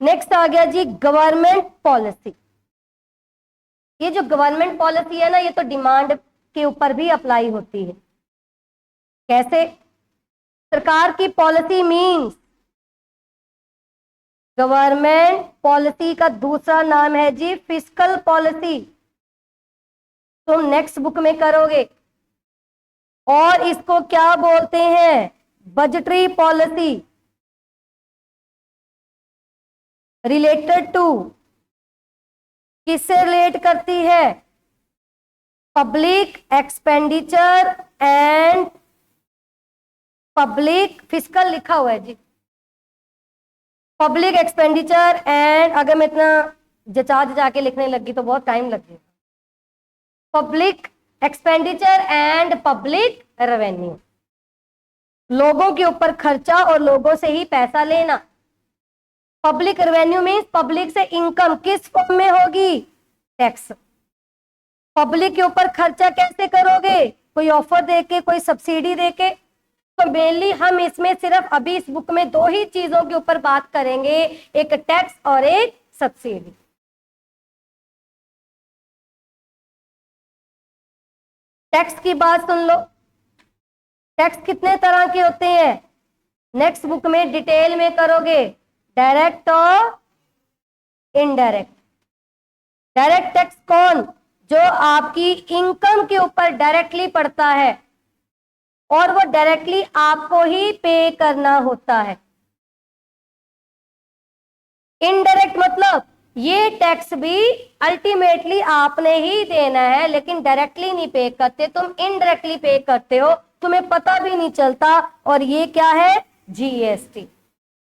नेक्स्ट आ गया जी गवर्नमेंट पॉलिसी। ये जो गवर्नमेंट पॉलिसी है ना, ये तो डिमांड के ऊपर भी अप्लाई होती है। कैसे, सरकार की पॉलिसी मींस, गवर्नमेंट पॉलिसी का दूसरा नाम है जी फिस्कल पॉलिसी, तुम नेक्स्ट बुक में करोगे। और इसको क्या बोलते हैं, बजटरी पॉलिसी। रिलेटेड टू, किससे रिलेट करती है, public expenditure and public, fiscal लिखा हुआ है जी, पब्लिक एक्सपेंडिचर एंड, अगर मैं इतना जचा जचा के लिखने लगी तो बहुत टाइम लगेगा। Public expenditure and public revenue, लोगों के ऊपर खर्चा और लोगों से ही पैसा लेना। पब्लिक रेवेन्यू मीन्स पब्लिक से इनकम किस फॉर्म में होगी, टैक्स। पब्लिक के ऊपर खर्चा कैसे करोगे, कोई ऑफर देके, कोई सब्सिडी देके। तो मेनली हम इसमें सिर्फ अभी इस बुक में 2 ही चीजों के ऊपर बात करेंगे, एक टैक्स और एक सब्सिडी। टैक्स की बात सुन लो, टैक्स कितने तरह के होते हैं, नेक्स्ट बुक में डिटेल में करोगे, डायरेक्ट और इनडायरेक्ट। डायरेक्ट टैक्स कौन, जो आपकी इनकम के ऊपर डायरेक्टली पड़ता है और वो डायरेक्टली आपको ही पे करना होता है। इनडायरेक्ट मतलब ये टैक्स भी अल्टीमेटली आपने ही देना है, लेकिन डायरेक्टली नहीं पे करते, तुम इनडायरेक्टली पे करते हो, तुम्हें पता भी नहीं चलता। और ये क्या है? GST,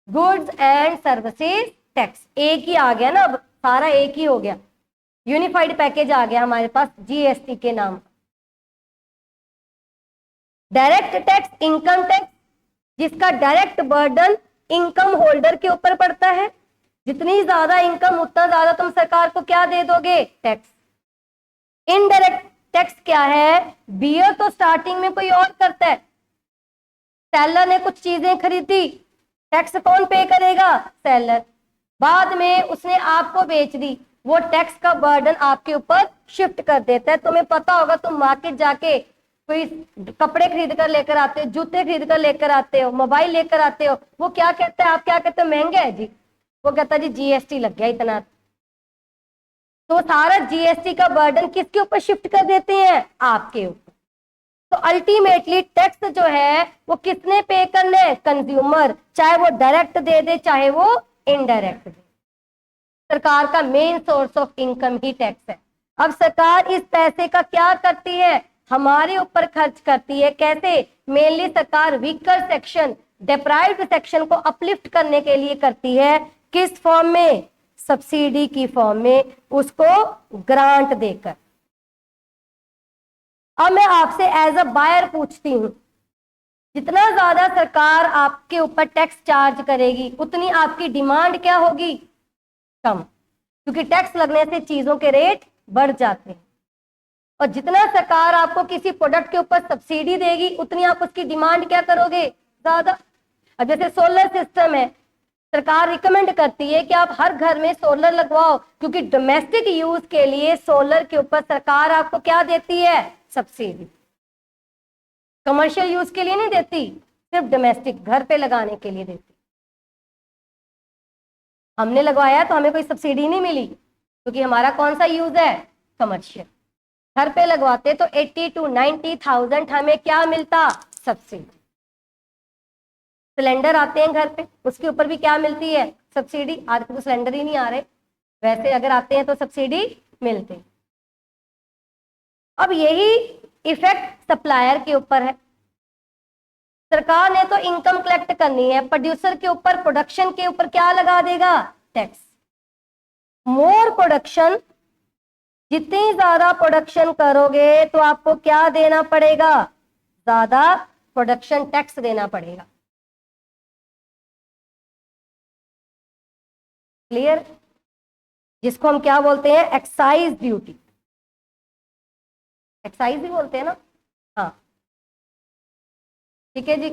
goods and services tax. एक ही आ गया ना, अब सारा एक ही हो गया, यूनिफाइड पैकेज आ गया हमारे पास जीएसटी के नाम। डायरेक्ट टैक्स, इनकम टैक्स, जिसका डायरेक्ट बर्डन इनकम होल्डर के ऊपर पड़ता है। जितनी ज्यादा इनकम उतना ज्यादा तुम सरकार को क्या दे दोगे? टैक्स। इनडायरेक्ट टैक्स क्या है? बियर तो स्टार्टिंग में कोई और करता है, सेलर ने कुछ चीजें खरीदी, टैक्स कौन पे करेगा? सेलर। बाद में उसने आपको बेच दी, वो टैक्स का बर्डन आपके ऊपर शिफ्ट कर देता है। तुम्हें पता होगा, तुम मार्केट जाके कोई कपड़े खरीद कर लेकर आते हो, जूते खरीद कर लेकर आते हो, मोबाइल लेकर आते हो, वो क्या कहते हैं? आप क्या कहते हो? महंगा है जी। वो कहता है जी जीएसटी लग गया इतना। तो सारा जीएसटी का बर्डन किसके ऊपर शिफ्ट कर देते हैं? आपके ऊपर। तो अल्टीमेटली टैक्स जो है वो किसने पे करना है? कंज्यूमर, चाहे वो डायरेक्ट दे दे चाहे वो इनडायरेक्ट दे। सरकार का main source of income he tax है। अब सरकार इस पैसे का क्या करती है? हमारे ऊपर खर्च करती है। कैसे? मेनली सरकार वीकर सेक्शन, डिप्राइव्ड सेक्शन को अपलिफ्ट करने के लिए करती है। किस फॉर्म में? सब्सिडी की फॉर्म में, उसको ग्रांट देकर। अब मैं आपसे एज अ बायर पूछती हूं, जितना ज्यादा सरकार आपके ऊपर टैक्स चार्ज करेगी उतनी आपकी डिमांड क्या होगी? कम, क्योंकि टैक्स लगने से चीजों के रेट बढ़ जाते हैं। और जितना सरकार आपको किसी प्रोडक्ट के ऊपर सब्सिडी देगी उतनी आप उसकी डिमांड क्या करोगे? ज्यादा। अब जैसे सोलर सिस्टम है, सरकार रिकमेंड करती है कि आप हर घर में सोलर लगवाओ, क्योंकि डोमेस्टिक यूज के लिए सोलर के ऊपर सरकार आपको क्या देती है? सब्सिडी। कमर्शियल यूज के लिए नहीं देती, सिर्फ डोमेस्टिक घर पे लगाने के लिए देती। हमने लगवाया तो हमें कोई सब्सिडी नहीं मिली, क्योंकि हमारा कौन सा यूज है? कमर्शियल। घर पे लगवाते तो 80 to 90,000 हमें क्या मिलता? सब्सिडी। सिलेंडर आते हैं घर पे, उसके ऊपर भी क्या मिलती है? सब्सिडी। आज तो सिलेंडर ही नहीं आ रहे, वैसे अगर आते हैं तो सब्सिडी मिलती। अब यही इफेक्ट सप्लायर के ऊपर है। सरकार ने तो इनकम कलेक्ट करनी है, प्रोड्यूसर के ऊपर, प्रोडक्शन के ऊपर क्या लगा देगा? टैक्स। मोर प्रोडक्शन, जितनी ज्यादा प्रोडक्शन करोगे तो आपको क्या देना पड़ेगा? ज्यादा प्रोडक्शन टैक्स देना पड़ेगा। क्लियर? जिसको हम क्या बोलते हैं? Excise duty. एक्साइज ही बोलते हैं ना? हाँ, ठीक है जी।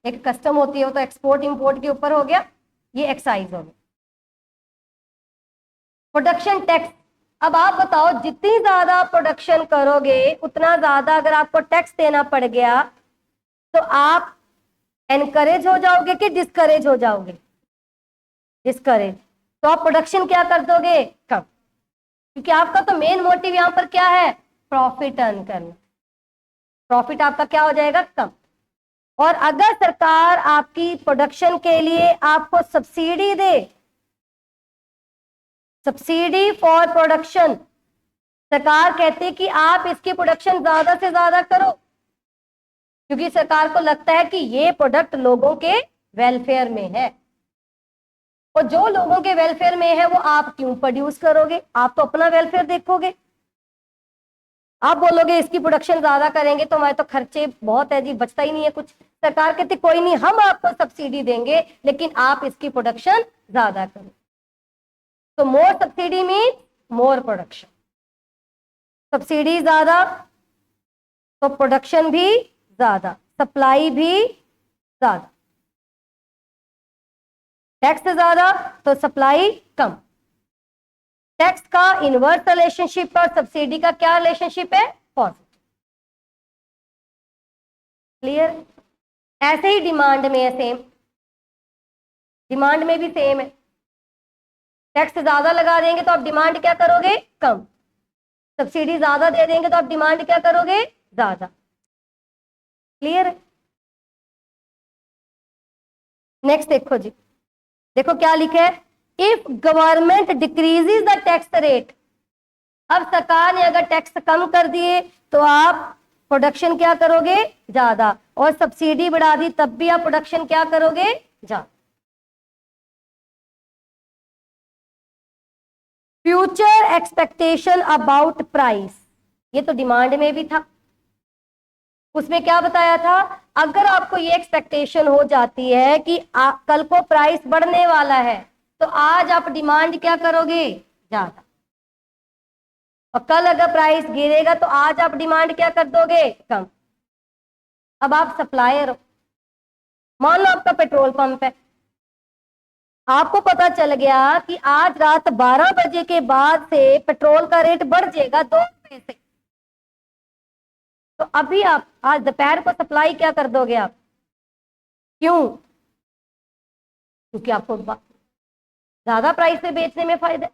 एक कस्टम होती है, वो तो एक्सपोर्ट इंपोर्ट के ऊपर हो गया, ये एक्साइज हो गया। प्रोडक्शन टैक्स, अब आप बताओ, जितनी ज्यादा प्रोडक्शन करोगे उतना ज्यादा अगर आपको टैक्स देना पड़ गया तो आप एनकरेज हो जाओगे कि डिस्करेज हो जाओगे? डिस्करेज। तो आप प्रोडक्शन क्या कर दोगे? कम, क्योंकि आपका तो मेन मोटिव यहां पर क्या है? प्रॉफिट अर्न करना। प्रॉफिट आपका क्या हो जाएगा? कम। और अगर सरकार आपकी प्रोडक्शन के लिए आपको subsidy they, subsidy for production, सरकार कहती है कि आप इसकी प्रोडक्शन ज्यादा से ज्यादा करो, क्योंकि सरकार को लगता है कि ये प्रोडक्ट लोगों के वेलफेयर में है। और जो लोगों के वेलफेयर में है वो आप क्यों प्रोड्यूस करोगे? आप तो अपना वेलफेयर देखोगे। आप बोलोगे इसकी प्रोडक्शन ज्यादा करेंगे तो हमारे तो खर्चे बहुत है जी, बचता ही नहीं है कुछ। सरकार कहती कोई नहीं, हम आपको सब्सिडी देंगे लेकिन आप इसकी प्रोडक्शन ज्यादा करो। तो more subsidy mean more production. Subsidy ज्यादा तो प्रोडक्शन भी ज्यादा, सप्लाई भी ज्यादा। टैक्स ज्यादा तो सप्लाई कम। टैक्स का इनवर्स रिलेशनशिप और सब्सिडी का क्या रिलेशनशिप है? पॉजिटिव। क्लियर? ऐसे ही डिमांड में है, सेम। डिमांड में भी सेम है। टैक्स ज्यादा लगा देंगे तो आप डिमांड क्या करोगे? कम। सब्सिडी ज्यादा दे देंगे तो आप डिमांड क्या करोगे? ज्यादा। क्लियर है? नेक्स्ट देखो जी, देखो क्या लिखा है, if government decreases the tax rate, अब सरकार ने अगर टैक्स कम कर दिए तो आप प्रोडक्शन क्या करोगे, ज्यादा, और सब्सिडी बढ़ा दी तब भी आप प्रोडक्शन क्या करोगे, ज्यादा। फ्यूचर एक्सपेक्टेशन अबाउट प्राइस, ये तो डिमांड में भी था, उसमें क्या बताया था, अगर आपको ये एक्सपेक्टेशन हो जाती है कि कल को प्राइस बढ़ने वाला है तो आज आप डिमांड क्या करोगे, ज्यादा, और कल अगर प्राइस गिरेगा तो आज आप डिमांड क्या कर दोगे, कम। अब आप सप्लायर हो, मान लो आपका पेट्रोल पंप है, आपको पता चल गया कि आज रात 12 बजे के बाद से पेट्रोल का रेट बढ़ जाएगा 2 रुपए से, तो अभी आप आज दोपहर को सप्लाई क्या कर दोगे आप, क्यों, क्योंकि आपको ज्यादा प्राइस पे बेचने में फायदा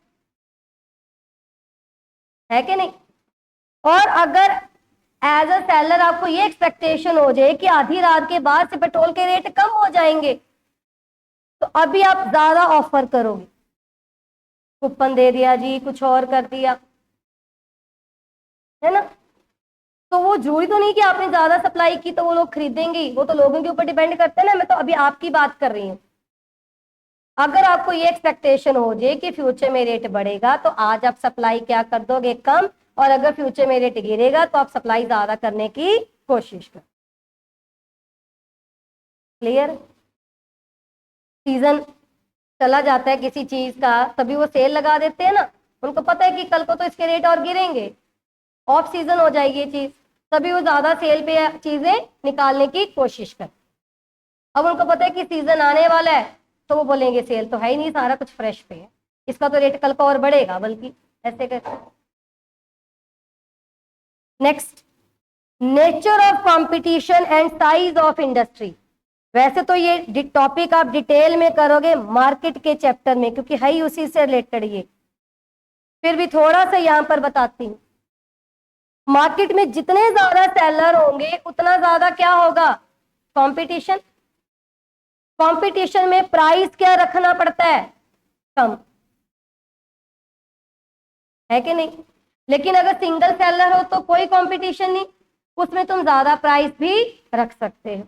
है कि नहीं। और अगर एज अ सेलर आपको ये एक्सपेक्टेशन हो जाए कि आधी रात के बाद से पेट्रोल के रेट कम हो जाएंगे, तो अभी आप ज्यादा ऑफर करोगे, कूपन दे दिया जी, कुछ और कर दिया, है ना। तो वो जरूरी तो नहीं कि आपने ज्यादा सप्लाई की तो वो लोग खरीदेंगे, वो तो लोगों के ऊपर डिपेंड करते हैं ना। मैं तो अभी आपकी बात कर रही हूँ। अगर आपको ये एक्सपेक्टेशन हो जाए कि फ्यूचर में रेट बढ़ेगा तो आज आप सप्लाई क्या कर दोगे, कम, और अगर फ्यूचर में रेट गिरेगा तो आप सप्लाई ज्यादा करने की कोशिश करो। क्लियर। सीजन चला जाता है किसी चीज का तभी वो सेल लगा देते हैं ना, उनको पता है कि कल को तो इसके रेट और गिरेंगे, ऑफ सीजन हो जाएगी ये चीज, तभी वो ज्यादा सेल पे चीजें निकालने की कोशिश करते। अब उनको पता है कि सीजन आने वाला है तो वो बोलेंगे सेल तो है ही नहीं, सारा कुछ फ्रेश पे है, इसका तो रेट कल को और बढ़ेगा, बल्कि ऐसे करके। Next, nature of competition and size of industry. वैसे तो ये टॉपिक आप डिटेल में करोगे मार्केट के चैप्टर में, क्योंकि है ही उसी से रिलेटेड ये, फिर भी थोड़ा सा यहां पर बताती हूँ। मार्केट में जितने ज्यादा सेलर होंगे उतना ज्यादा क्या होगा, कंपटीशन। कंपटीशन में प्राइस क्या रखना पड़ता है, कम, है कि नहीं। लेकिन अगर सिंगल सेलर हो तो कोई कंपटीशन नहीं, उसमें तुम ज्यादा प्राइस भी रख सकते हो।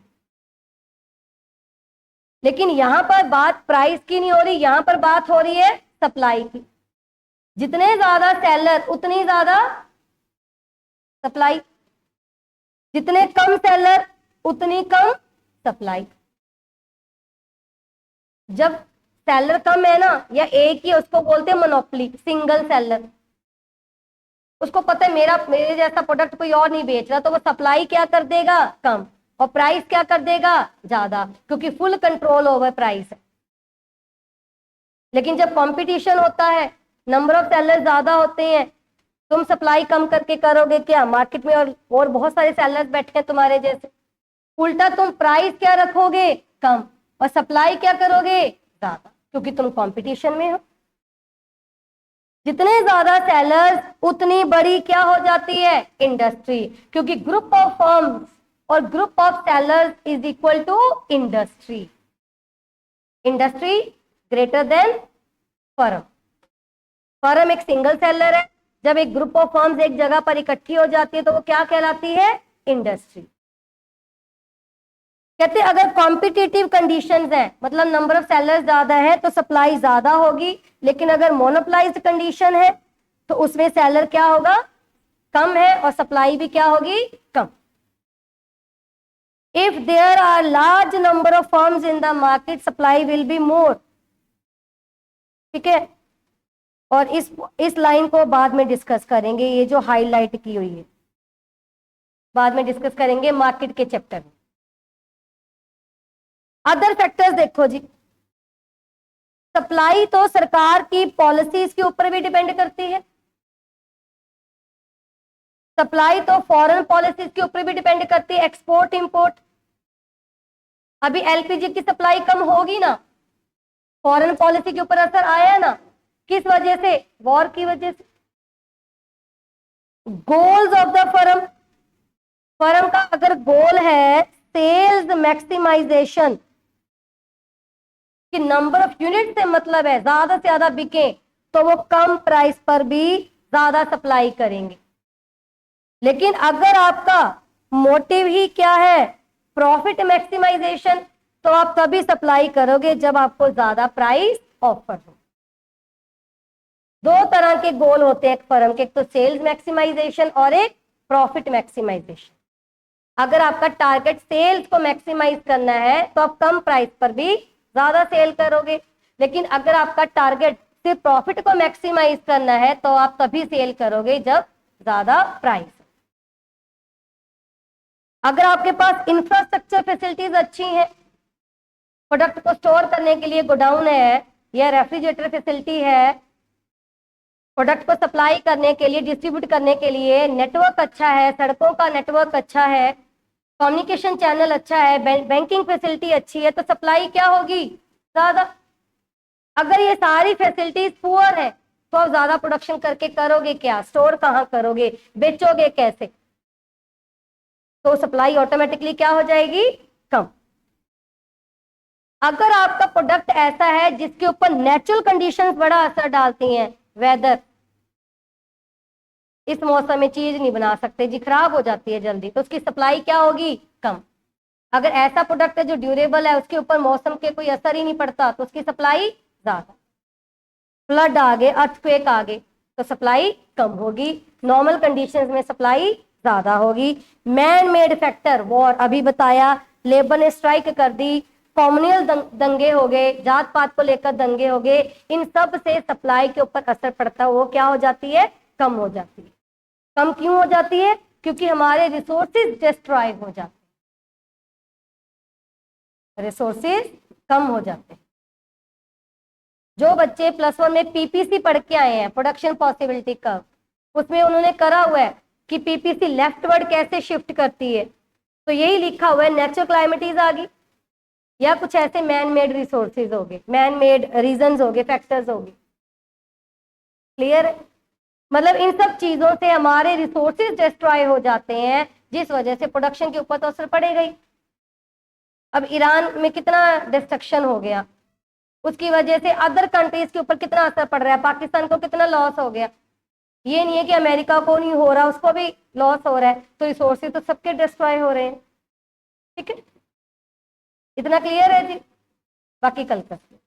लेकिन यहां पर बात प्राइस की नहीं हो रही, यहां पर बात हो रही है सप्लाई की। जितने ज्यादा सेलर उतनी ज्यादा सप्लाई, जितने कम सेलर उतनी कम सप्लाई। जब सेलर कम है ना, या एक ही, उसको बोलते हैं मोनोपोली, सिंगल सेलर। उसको पता है मेरे जैसा प्रोडक्ट कोई और नहीं बेच रहा, तो वो सप्लाई क्या कर देगा, कम, और प्राइस क्या कर देगा, ज्यादा, क्योंकि फुल कंट्रोल ओवर प्राइस है। लेकिन जब कंपटीशन होता है, नंबर ऑफ सेलर ज्यादा होते हैं, तुम सप्लाई कम करके करोगे क्या, मार्केट में और बहुत सारे सेलर्स बैठे हैं तुम्हारे जैसे, उल्टा तुम प्राइस क्या रखोगे, कम, और सप्लाई क्या करोगे, ज्यादा, क्योंकि तुम कंपटीशन में हो। जितने ज्यादा सेलर्स उतनी बड़ी क्या हो जाती है, इंडस्ट्री, क्योंकि ग्रुप ऑफ फर्म्स और group of sellers is equal to industry. Industry greater than firm. Firm एक सिंगल सेलर है, जब एक ग्रुप ऑफ फर्म्स एक जगह पर इकट्ठी हो जाती है तो वो क्या कहलाती है, इंडस्ट्री। कहते हैं अगर कॉम्पिटिटिव कंडीशंस है, मतलब नंबर ऑफ सेलर्स ज्यादा है तो सप्लाई ज्यादा होगी, लेकिन अगर मोनोपोलाइज्ड कंडीशन है तो उसमें सेलर क्या होगा, कम है, और सप्लाई भी क्या होगी, कम। If there are large number of firms in the market supply will be more. ठीक है, और इस लाइन को बाद में डिस्कस करेंगे, ये जो हाईलाइट की हुई है बाद में डिस्कस करेंगे मार्केट के चैप्टर में। अदर फैक्टर्स देखो जी, सप्लाई तो सरकार की पॉलिसीज के ऊपर भी डिपेंड करती है, सप्लाई तो फॉरेन पॉलिसीज के ऊपर भी डिपेंड करती है, एक्सपोर्ट इंपोर्ट। अभी एलपीजी की सप्लाई कम होगी ना, फॉरेन पॉलिसी के ऊपर असर आया ना, किस वजह से, वॉर की वजह से। Goals of the firm, firm का अगर गोल है सेल्स मैक्सिमाइजेशन, कि नंबर ऑफ यूनिट से मतलब है ज्यादा से ज्यादा बिके तो वो कम प्राइस पर भी ज्यादा सप्लाई करेंगे। लेकिन अगर आपका मोटिव ही क्या है, प्रॉफिट मैक्सिमाइजेशन, तो आप तभी सप्लाई करोगे जब आपको ज्यादा प्राइस ऑफर हो। दो तरह के गोल होते हैं एक फर्म के, एक तो सेल्स मैक्सिमाइजेशन और एक प्रॉफिट मैक्सिमाइजेशन। अगर आपका टारगेट सेल्स को मैक्सिमाइज करना है तो आप कम प्राइस पर भी ज्यादा सेल करोगे, लेकिन अगर आपका टारगेट सिर्फ प्रॉफिट को मैक्सिमाइज करना है तो आप तभी सेल करोगे जब ज्यादा प्राइस। अगर आपके पास इंफ्रास्ट्रक्चर फैसिलिटीज अच्छी हैं, प्रोडक्ट को स्टोर करने के लिए गोडाउन है या रेफ्रिजरेटर फैसिलिटी है, प्रोडक्ट को सप्लाई करने के लिए, डिस्ट्रीब्यूट करने के लिए नेटवर्क अच्छा है, सड़कों का नेटवर्क अच्छा है, कम्युनिकेशन चैनल अच्छा है, बैंकिंग फैसिलिटी अच्छी है, तो सप्लाई क्या होगी, ज्यादा। अगर ये सारी फैसिलिटीज पुअर है तो आप ज्यादा प्रोडक्शन करके करोगे क्या, स्टोर कहाँ करोगे, बेचोगे कैसे, तो सप्लाई ऑटोमेटिकली क्या हो जाएगी, कम। अगर आपका प्रोडक्ट ऐसा है जिसके ऊपर नेचुरल कंडीशंस बड़ा असर डालती हैं, वेदर, इस मौसम में चीज नहीं बना सकते जी, खराब हो जाती है जल्दी, तो उसकी सप्लाई क्या होगी, कम। अगर ऐसा प्रोडक्ट है जो ड्यूरेबल है, उसके ऊपर मौसम के कोई असर ही नहीं पड़ता, तो उसकी सप्लाई ज्यादा। फ्लड आ गए, अर्थक्वेक आ गए, तो सप्लाई कम होगी, नॉर्मल कंडीशंस में सप्लाई ज्यादा होगी। मैन मेड फैक्टर, वॉर अभी बताया, लेबर ने स्ट्राइक कर दी, कॉम्युनल दंगे हो गए, जात पात को लेकर दंगे हो गए, इन सब से सप्लाई के ऊपर असर पड़ता है, वो क्या हो जाती है, कम हो जाती है। कम क्यों हो जाती है, क्योंकि हमारे रिसोर्सेज डिस्ट्रॉय हो जाते हैं, रिसोर्सेज कम हो जाते हैं। जो बच्चे +1 में पीपीसी पढ़ के आए हैं, प्रोडक्शन पॉसिबिलिटी कर्व, उसमें उन्होंने करा हुआ है कि पीपीसी लेफ्टवर्ड कैसे शिफ्ट करती है, तो यही लिखा हुआ है, नेचुरल क्लाइमेटीज आ गई या कुछ ऐसे मैन मेड रिसोर्सेज हो गए, मैन मेड रीजंस हो गए, फैक्टर्स हो गए। क्लियर है, मतलब इन सब चीजों से हमारे रिसोर्सेज डिस्ट्रॉय हो जाते हैं, जिस वजह से प्रोडक्शन के ऊपर तो असर पड़ेगा ही। अब ईरान में कितना डिस्ट्रक्शन हो गया, उसकी वजह से अदर कंट्रीज के ऊपर कितना असर पड़ रहा है, पाकिस्तान को कितना लॉस हो गया। ये नहीं है कि अमेरिका को नहीं हो रहा, उसको भी लॉस हो रहा है, तो रिसोर्सेज तो सबके डिस्ट्रॉय हो रहे हैं। ठीक है, इतना क्लियर है जी, बाकी कल करते हैं।